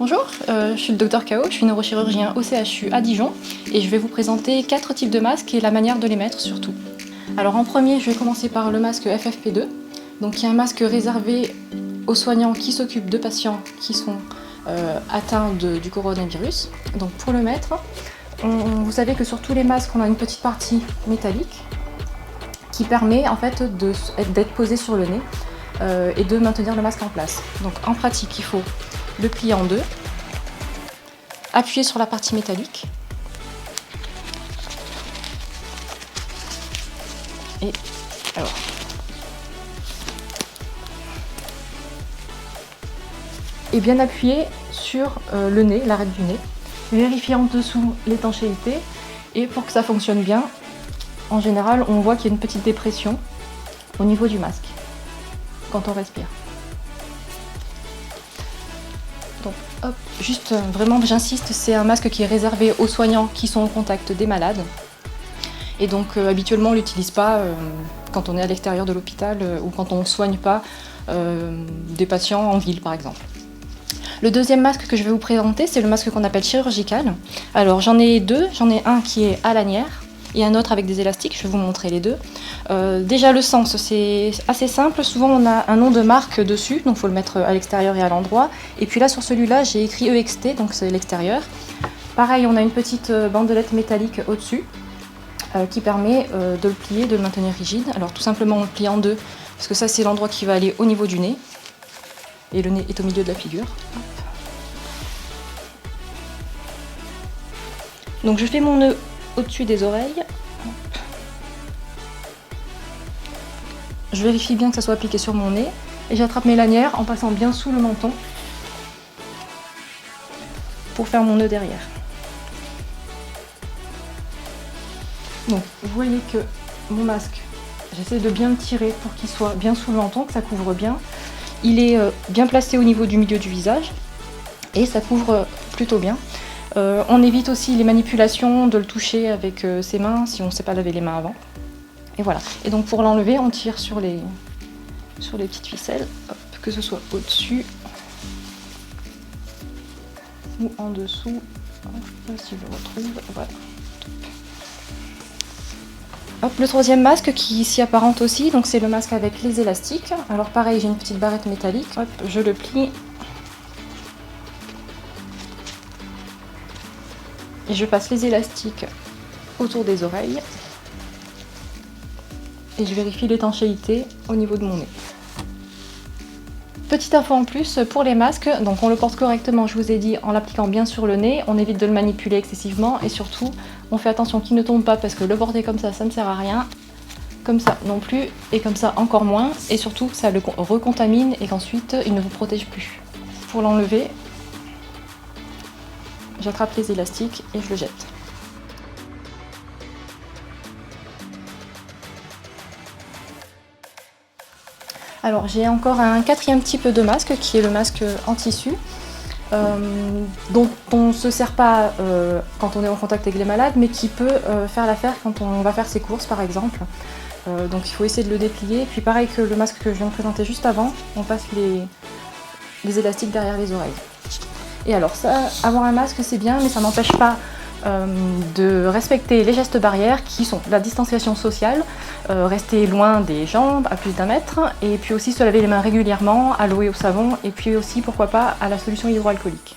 Bonjour, je suis le Dr Kao, je suis neurochirurgien au CHU à Dijon et je vais vous présenter 4 types de masques et la manière de les mettre surtout. Alors en premier, je vais commencer par le masque FFP2, donc qui est un masque réservé aux soignants qui s'occupent de patients qui sont atteints du coronavirus. Donc pour le mettre, vous savez que sur tous les masques, on a une petite partie métallique qui permet en fait d'être posé sur le nez et de maintenir le masque en place. Donc en pratique, il faut le plier en deux, appuyer sur la partie métallique et alors et bien appuyer sur le nez, l'arête du nez, vérifier en dessous l'étanchéité et pour que ça fonctionne bien, en général on voit qu'il y a une petite dépression au niveau du masque quand on respire. Donc, hop, juste vraiment j'insiste, c'est un masque qui est réservé aux soignants qui sont au contact des malades. Et donc habituellement on ne l'utilise pas quand on est à l'extérieur de l'hôpital ou quand on ne soigne pas des patients en ville par exemple. Le deuxième masque que je vais vous présenter, c'est le masque qu'on appelle chirurgical. Alors j'en ai deux, j'en ai un qui est à lanière et un autre avec des élastiques, je vais vous montrer les deux. Déjà le sens, c'est assez simple, souvent on a un nom de marque dessus, donc il faut le mettre à l'extérieur et à l'endroit. Et puis là sur celui-là j'ai écrit EXT, donc c'est l'extérieur. Pareil, on a une petite bandelette métallique au-dessus qui permet de le plier, de le maintenir rigide. Alors tout simplement on le plie en deux, parce que ça c'est l'endroit qui va aller au niveau du nez. Et le nez est au milieu de la figure. Hop. Donc je fais mon nœud au-dessus des oreilles. Hop. Je vérifie bien que ça soit appliqué sur mon nez. Et j'attrape mes lanières en passant bien sous le menton pour faire mon nœud derrière. Donc vous voyez que mon masque, j'essaie de bien le tirer pour qu'il soit bien sous le menton, que ça couvre bien. Il est bien placé au niveau du milieu du visage et ça couvre plutôt bien. On évite aussi les manipulations, de le toucher avec ses mains si on ne sait pas laver les mains avant. Et voilà. Et donc pour l'enlever, on tire sur les petites ficelles, hop, que ce soit au-dessus ou en dessous. Hop, si je le retrouve, voilà. Hop, le troisième masque qui s'y apparente aussi, donc c'est le masque avec les élastiques. Alors pareil, j'ai une petite barrette métallique, hop, je le plie. Et je passe les élastiques autour des oreilles. Et je vérifie l'étanchéité au niveau de mon nez. Petite info en plus pour les masques, donc on le porte correctement, je vous ai dit, en l'appliquant bien sur le nez, on évite de le manipuler excessivement et surtout on fait attention qu'il ne tombe pas parce que le porter comme ça ne sert à rien, comme ça non plus et comme ça encore moins et surtout ça le recontamine et qu'ensuite il ne vous protège plus. Pour l'enlever, j'attrape les élastiques et je le jette. Alors j'ai encore un quatrième type de masque qui est le masque en tissu dont on ne se sert pas quand on est en contact avec les malades mais qui peut faire l'affaire quand on va faire ses courses par exemple. Donc il faut essayer de le déplier. Puis pareil que le masque que je viens de présenter juste avant, on passe les élastiques derrière les oreilles. Et alors ça, avoir un masque c'est bien mais ça n'empêche pas de respecter les gestes barrières qui sont la distanciation sociale, rester loin des gens à plus d'1 mètre et puis aussi se laver les mains régulièrement à l'eau et au savon et puis aussi pourquoi pas à la solution hydroalcoolique.